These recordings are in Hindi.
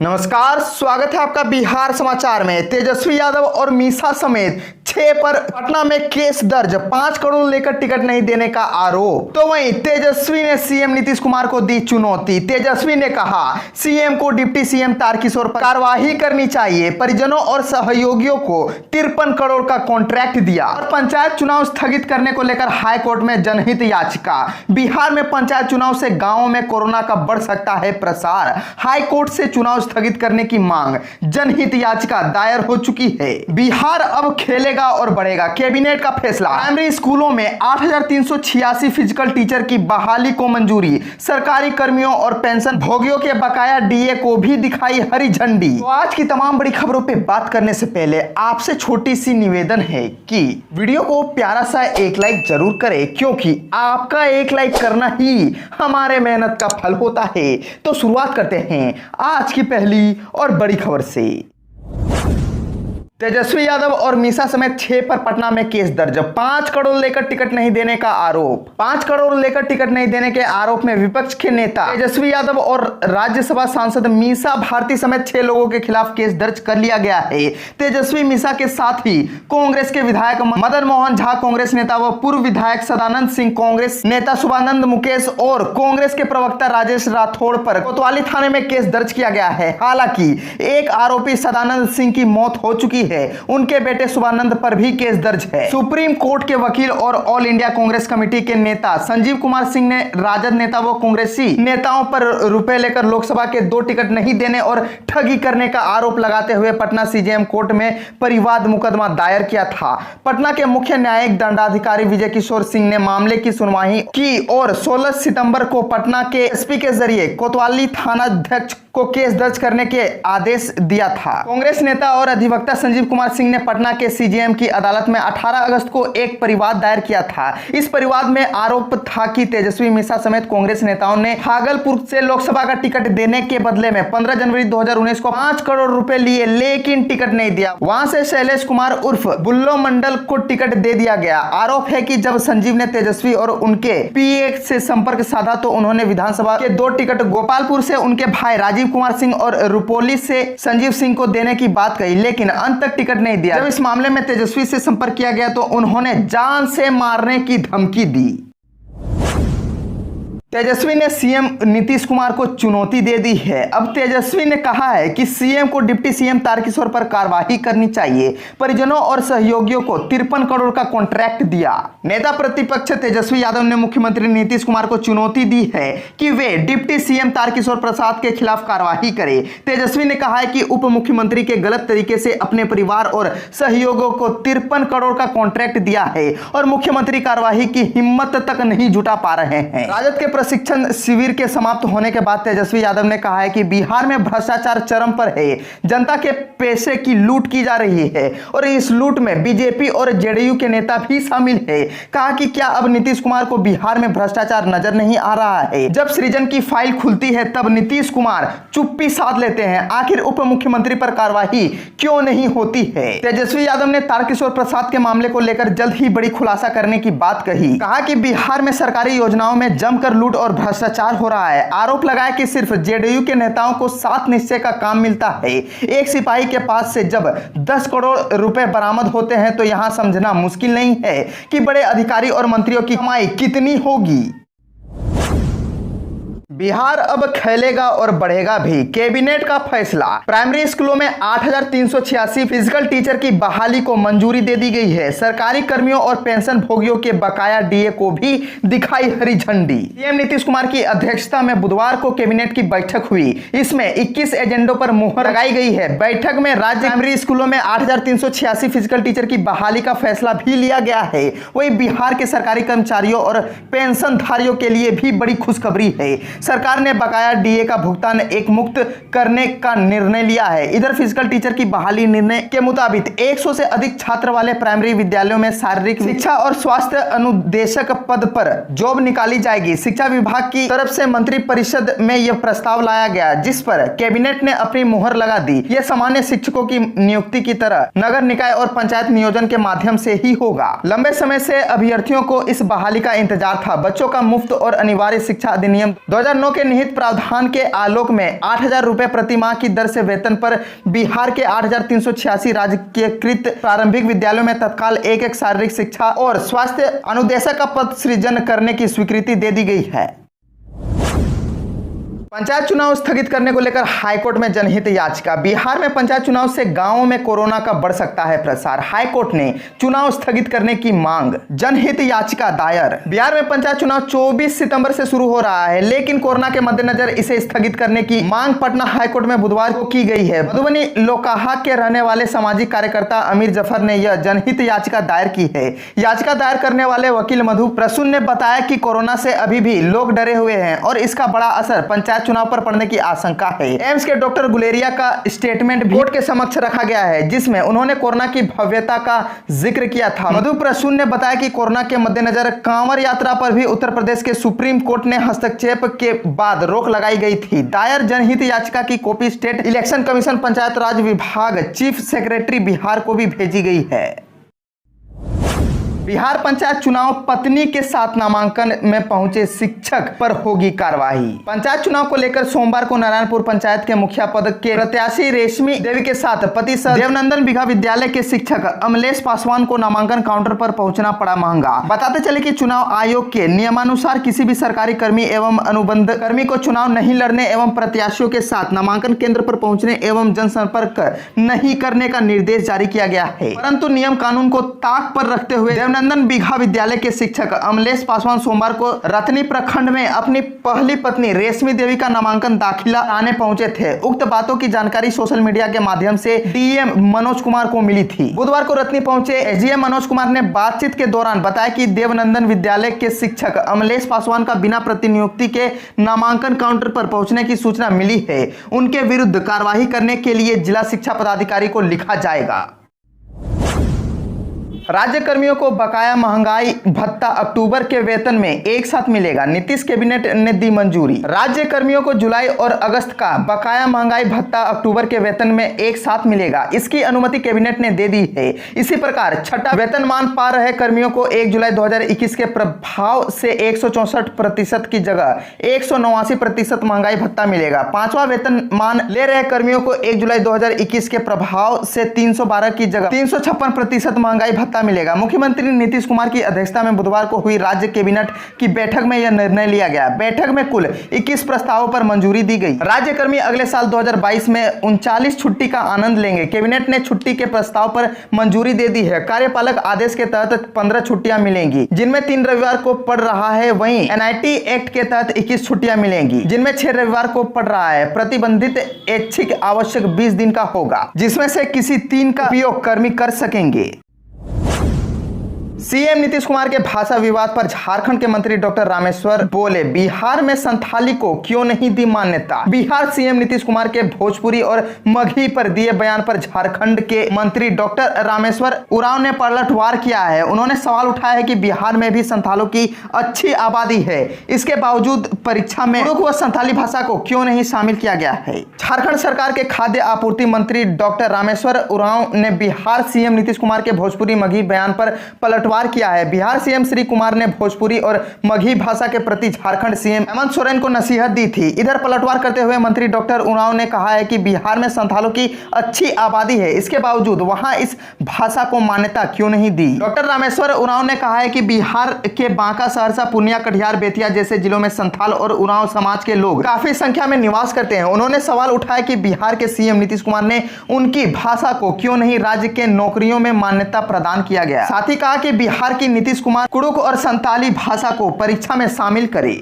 नमस्कार, स्वागत है आपका बिहार समाचार में। तेजस्वी यादव और मीसा समेत 6 पर पटना में केस दर्ज, 5 करोड़ लेकर टिकट नहीं देने का आरोप। तो वहीं तेजस्वी ने सीएम नीतीश कुमार को दी चुनौती। तेजस्वी ने कहा सीएम को डिप्टी सीएम तारकिशोर पर कार्रवाई करनी चाहिए। परिजनों और सहयोगियों को 53 करोड़ का कॉन्ट्रैक्ट दिया। और पंचायत चुनाव स्थगित करने को लेकर हाई कोर्ट में जनहित याचिका। बिहार में पंचायत चुनाव से गांवों में कोरोना का बढ़ सकता है प्रसार। हाई कोर्ट से चुनाव स्थगित करने की मांग, जनहित याचिका दायर हो चुकी है। बिहार अब खेलेगा और बढ़ेगा, कैबिनेट का फैसला। प्राइमरी स्कूलों में 8,386 फिजिकल टीचर की बहाली को मंजूरी। सरकारी कर्मियों और पेंशन भोगियों के बकाया डीए को भी दिखाई हरी झंडी। तो आज की तमाम बड़ी खबरों पे बात करने से पहले आपसे छोटी सी निवेदन है कि वीडियो को प्यारा सा एक लाइक जरूर करें, क्योंकि आपका एक लाइक करना ही हमारे मेहनत का फल होता है। तो शुरुआत करते हैं आज की पहली और बड़ी खबर से। तेजस्वी यादव और मीसा समेत 6 पर पटना में केस दर्ज, 5 करोड़ लेकर टिकट नहीं देने का आरोप। 5 करोड़ लेकर टिकट नहीं देने के आरोप में विपक्ष के नेता तेजस्वी यादव और राज्यसभा सांसद मीसा भारती समेत 6 लोगों के खिलाफ केस दर्ज कर लिया गया है। तेजस्वी मीसा के साथ ही कांग्रेस के विधायक मदन मोहन झा, कांग्रेस नेता व पूर्व विधायक सदानंद सिंह, कांग्रेस नेता शुभानंद मुकेश और कांग्रेस के प्रवक्ता राजेश राठौड़ पर कोतवाली थाने में केस दर्ज किया गया है। हालांकि एक आरोपी सदानंद सिंह की मौत हो चुकी है, उनके बेटे शुभानंद पर भी केस दर्ज है। सुप्रीम कोर्ट के वकील और ऑल इंडिया कांग्रेस कमेटी के नेता संजीव कुमार सिंह ने राजद नेता व कांग्रेसी नेताओं पर रुपए लेकर लोकसभा के 2 टिकट नहीं देने और ठगी करने का आरोप लगाते हुए पटना सीजेएम कोर्ट में परिवाद मुकदमा दायर किया था। पटना के मुख्य न्यायिक दंडाधिकारी विजय किशोर सिंह ने मामले की सुनवाई की और 16 सितंबर को पटना के एसपी के जरिए कोतवाली थानाध्यक्ष को केस दर्ज करने के आदेश दिया था। कांग्रेस नेता और अधिवक्ता संजीव कुमार सिंह ने पटना के सीजेएम की अदालत में 18 अगस्त को एक परिवाद दायर किया था। इस परिवाद में आरोप था कि तेजस्वी मिश्रा समेत कांग्रेस नेताओं ने भागलपुर से लोकसभा का टिकट देने के बदले में 15 जनवरी 2019 को 5 करोड़ रुपए लिए, लेकिन टिकट नहीं दिया। वहां से शैलेश कुमार उर्फ बुल्लो मंडल को टिकट दे दिया गया। आरोप है कि जब संजीव ने तेजस्वी और उनके पीए से संपर्क साधा तो उन्होंने विधानसभा के 2 टिकट गोपालपुर से उनके भाई राजीव कुमार सिंह और रुपोली से संजीव सिंह को देने की बात कही, लेकिन अंत तक टिकट नहीं दिया। जब इस मामले में तेजस्वी से संपर्क किया गया तो उन्होंने जान से मारने की धमकी दी। तेजस्वी ने सीएम नीतीश कुमार को चुनौती दे दी है। अब तेजस्वी ने कहा है कि सीएम को डिप्टी सीएम तारकिशोर पर कार्रवाई करनी चाहिए। परिजनों और सहयोगियों को 53 करोड़ का कॉन्ट्रैक्ट दिया। नेता प्रतिपक्ष तेजस्वी यादव ने मुख्यमंत्री नीतीश कुमार को चुनौती दी है कि वे डिप्टी सीएम तारकिशोर प्रसाद के खिलाफ कार्रवाई करें। तेजस्वी ने कहा है कि उप मुख्यमंत्री के गलत तरीके से अपने परिवार और सहयोगियों को 53 करोड़ का कॉन्ट्रैक्ट दिया है और मुख्यमंत्री कार्रवाई की हिम्मत तक नहीं जुटा पा रहे हैं। राजद के प्रशिक्षण शिविर के समाप्त होने के बाद तेजस्वी यादव ने कहा है कि बिहार में भ्रष्टाचार चरम पर है। जनता के पैसे की लूट की जा रही है और इस लूट में बीजेपी और जेडीयू के नेता भी शामिल है। कहा कि क्या अब नीतीश कुमार को बिहार में भ्रष्टाचार नजर नहीं आ रहा है? जब सृजन की फाइल खुलती है तब नीतीश कुमार चुप्पी साध लेते हैं। आखिर उप मुख्यमंत्री पर कार्रवाई क्यों नहीं होती है? तेजस्वी यादव ने तारकिशोर प्रसाद के मामले को लेकर जल्द ही बड़ी खुलासा करने की बात कही। कहा कि बिहार में सरकारी योजनाओं में जमकर लूट और भ्रष्टाचार हो रहा है। आरोप लगाया कि सिर्फ जेडीयू के नेताओं को 7 निश्चय का काम मिलता है। एक सिपाही के पास से जब 10 करोड़ रुपए बरामद होते हैं तो यहां समझना मुश्किल नहीं है कि बड़े अधिकारी और मंत्रियों की कमाई कितनी होगी। बिहार अब खेलेगा और बढ़ेगा भी, कैबिनेट का फैसला। प्राइमरी स्कूलों में 8,386 फिजिकल टीचर की बहाली को मंजूरी दे दी गई है। सरकारी कर्मियों और पेंशन भोगियों के बकाया डीए को भी दिखाई हरी झंडी। सीएम नीतीश कुमार की अध्यक्षता में बुधवार को कैबिनेट की बैठक हुई। इसमें 21 एजेंडों पर मुहर लगाई गई है। बैठक में राज्य प्राइमरी स्कूलों में 8,386 फिजिकल टीचर की बहाली का फैसला भी लिया गया है। वही बिहार के सरकारी कर्मचारियों और पेंशनधारियों के लिए भी बड़ी खुशखबरी है। सरकार ने बकाया डीए का भुगतान एक मुक्त करने का निर्णय लिया है। इधर फिजिकल टीचर की बहाली निर्णय के मुताबिक 100 से अधिक छात्र वाले प्राइमरी विद्यालयों में शारीरिक शिक्षा और स्वास्थ्य अनुदेशक पद पर जॉब निकाली जाएगी। शिक्षा विभाग की तरफ से मंत्री परिषद में यह प्रस्ताव लाया गया, जिस पर कैबिनेट ने अपनी मुहर लगा दी। यह सामान्य शिक्षकों की नियुक्ति की तरह नगर निकाय और पंचायत नियोजन के माध्यम से ही होगा। लंबे समय से अभ्यर्थियों को इस बहाली का इंतजार था। बच्चों का मुफ्त और अनिवार्य शिक्षा अधिनियम 2009 चरणों के निहित प्रावधान के आलोक में 8,000 रुपए प्रति माह की दर से वेतन पर बिहार के 8,386 राजकीयकृत प्रारंभिक विद्यालयों में तत्काल एक शारीरिक शिक्षा और स्वास्थ्य अनुदेशक का पद सृजन करने की स्वीकृति दे दी गई है। पंचायत चुनाव स्थगित करने को लेकर हाईकोर्ट में जनहित याचिका। बिहार में पंचायत चुनाव से गांवों में कोरोना का बढ़ सकता है प्रसार, हाईकोर्ट ने चुनाव स्थगित करने की मांग। जनहित याचिका दायर। बिहार में पंचायत चुनाव 24 सितंबर से शुरू हो रहा है, लेकिन कोरोना के मद्देनजर इसे स्थगित करने की मांग पटना हाईकोर्ट में बुधवार को की गई है। मधुबनी लोकाहा के रहने वाले सामाजिक कार्यकर्ता अमीर जफर ने यह जनहित याचिका दायर की है। याचिका दायर करने वाले वकील मधु प्रसून ने बताया कि कोरोना से अभी भी लोग डरे हुए हैं और इसका बड़ा असर पंचायत चुनाव पर पड़ने की आशंका है। एम्स के डॉक्टर गुलेरिया का स्टेटमेंट भी कोर्ट के समक्ष रखा गया है, जिसमें उन्होंने कोरोना की भव्यता का जिक्र किया था। मधु प्रसून ने बताया कि कोरोना के मद्देनजर कांवड़ यात्रा पर भी उत्तर प्रदेश के सुप्रीम कोर्ट ने हस्तक्षेप के बाद रोक लगाई गई थी। दायर जनहित याचिका की copy state election commission panchayat raj विभाग चीफ सेक्रेटरी बिहार को भी भेजी गई है। बिहार पंचायत चुनाव पत्नी के साथ नामांकन में पहुंचे शिक्षक पर होगी कार्रवाई। पंचायत चुनाव को लेकर सोमवार को नारायणपुर पंचायत के मुखिया पद के प्रत्याशी रेशमी देवी के साथ पति देवनंदन बिघा विद्यालय के शिक्षक अमलेश पासवान को नामांकन काउंटर पर पहुंचना पड़ा महंगा। बताते चले कि चुनाव आयोग के नियमानुसार किसी भी सरकारी कर्मी एवं अनुबंध कर्मी को चुनाव नहीं लड़ने एवं प्रत्याशियों के साथ नामांकन केंद्र पर पहुंचने एवं जनसंपर्क नहीं करने का निर्देश जारी किया गया है, परंतु नियम कानून को ताक पर रखते हुए नंदन बिघा विद्यालय के शिक्षक अमलेश पासवान सोमवार को रतनी प्रखंड में अपनी पहली पत्नी रेशमी देवी का नामांकन दाखिला आने पहुंचे थे। उक्त बातों की जानकारी सोशल मीडिया के माध्यम से डीएम मनोज कुमार को मिली थी। बुधवार को रतनी पहुंचे एसडीएम मनोज कुमार ने बातचीत के दौरान बताया कि देवनंदन विद्यालय के शिक्षक अमलेश पासवान का बिना प्रतिनियुक्ति के नामांकन काउंटर पर पहुंचने की सूचना मिली है। उनके विरुद्ध कार्रवाई करने के लिए जिला शिक्षा पदाधिकारी को लिखा जाएगा। राज्य कर्मियों को बकाया महंगाई भत्ता अक्टूबर के वेतन में एक साथ मिलेगा, नीतीश कैबिनेट ने दी मंजूरी। राज्य कर्मियों को जुलाई और अगस्त का बकाया महंगाई भत्ता अक्टूबर के वेतन में एक साथ मिलेगा, इसकी अनुमति कैबिनेट ने दे दी है। इसी प्रकार छठा वेतनमान पा रहे कर्मियों को 1 जुलाई 2021 के प्रभाव से 164% की जगह 189% महंगाई भत्ता मिलेगा। पांचवा वेतनमान ले रहे कर्मियों को 1 जुलाई 2021 के प्रभाव से 312 की जगह 356% महंगाई भत्ता मिलेगा। मुख्यमंत्री नीतीश कुमार की अध्यक्षता में बुधवार को हुई राज्य कैबिनेट की बैठक में यह निर्णय लिया गया। बैठक में कुल 21 प्रस्तावों पर मंजूरी दी गई। राज्य कर्मी अगले साल 2022 में 39 छुट्टी का आनंद लेंगे। कैबिनेट ने छुट्टी के प्रस्ताव पर मंजूरी दे दी है। कार्यपालक आदेश के तहत 15 छुट्टियां मिलेंगी, जिनमें 3 रविवार को पड़ रहा है। वहीं एनआईटी एक्ट के तहत 21 छुट्टियां मिलेंगी, जिनमें 6 रविवार को पड़ रहा है। प्रतिबंधित ऐच्छिक आवश्यक 20 दिन का होगा, जिसमें से किसी 3 का उपयोग कर्मी कर सकेंगे। सीएम नीतीश कुमार के भाषा विवाद पर झारखंड के मंत्री डॉक्टर रामेश्वर बोले, बिहार में संथाली को क्यों नहीं दी मान्यता। बिहार सीएम नीतीश कुमार के भोजपुरी और मगही पर दिए बयान पर झारखंड के मंत्री डॉक्टर रामेश्वर उरांव ने पलटवार किया है। उन्होंने सवाल उठाया है कि बिहार में भी संथालों की अच्छी आबादी है, इसके बावजूद परीक्षा में कुड़ुख व संथाली भाषा को क्यों नहीं शामिल किया गया है। झारखंड सरकार के खाद्य आपूर्ति मंत्री डॉक्टर रामेश्वर उरांव ने बिहार सीएम नीतीश कुमार के भोजपुरी मगही बयान पर पलटवार किया है। बिहार सीएम श्री कुमार ने भोजपुरी और मगही भाषा के प्रति झारखंड सीएम हेमंत सोरेन को नसीहत दी थी। इधर पलटवार करते हुए मंत्री डॉक्टर उरांव ने कहा है कि बिहार में संथालों की अच्छी आबादी है, इसके बावजूद वहां इस भाषा को मान्यता क्यों नहीं दी। डॉक्टर रामेश्वर उरांव ने कहा है कि बिहार के बांका, सहरसा, पूर्णिया, कटिहार, बेतिया जैसे जिलों में संथाल और उरांव समाज के लोग काफी संख्या में निवास करते हैं। उन्होंने सवाल उठाया कि बिहार के सीएम नीतीश कुमार ने उनकी भाषा को क्यों नहीं राज्य के नौकरियों में मान्यता प्रदान किया गया। साथ ही कहा कि बिहार की नीतीश कुमार कुड़ुख और संताली भाषा को परीक्षा में शामिल करे।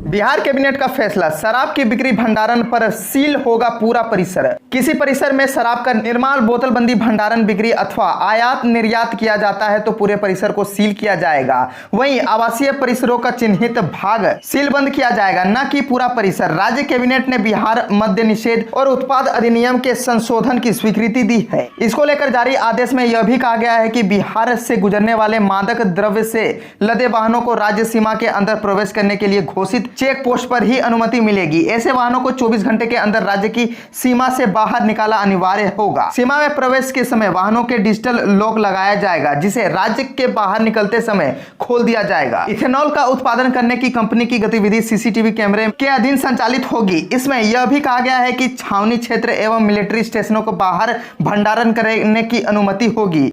बिहार कैबिनेट का फैसला, शराब की बिक्री भंडारण पर सील होगा पूरा परिसर। किसी परिसर में शराब का निर्माण, बोतलबंदी, भंडारण, बिक्री अथवा आयात निर्यात किया जाता है तो पूरे परिसर को सील किया जाएगा। वहीं आवासीय परिसरों का चिन्हित भाग सील बंद किया जाएगा, न कि पूरा परिसर। राज्य कैबिनेट ने बिहार मद्य निषेध और उत्पाद अधिनियम के संशोधन की स्वीकृति दी है। इसको लेकर जारी आदेश में यह भी कहा गया है कि बिहार से गुजरने वाले मादक द्रव्य से लदे वाहनों को राज्य सीमा के अंदर प्रवेश करने के लिए घोषित चेक पोस्ट पर ही अनुमति मिलेगी। ऐसे वाहनों को 24 घंटे के अंदर राज्य की सीमा से बाहर निकाला अनिवार्य होगा। सीमा में प्रवेश के समय वाहनों के डिजिटल लॉक लगाया जाएगा, जिसे राज्य के बाहर निकलते समय खोल दिया जाएगा। इथेनॉल का उत्पादन करने की कंपनी की गतिविधि सीसीटीवी कैमरे के अधीन संचालित होगी। इसमें यह भी कहा गया है कि छावनी क्षेत्र एवं मिलिट्री स्टेशनों को बाहर भंडारण करने की अनुमति होगी।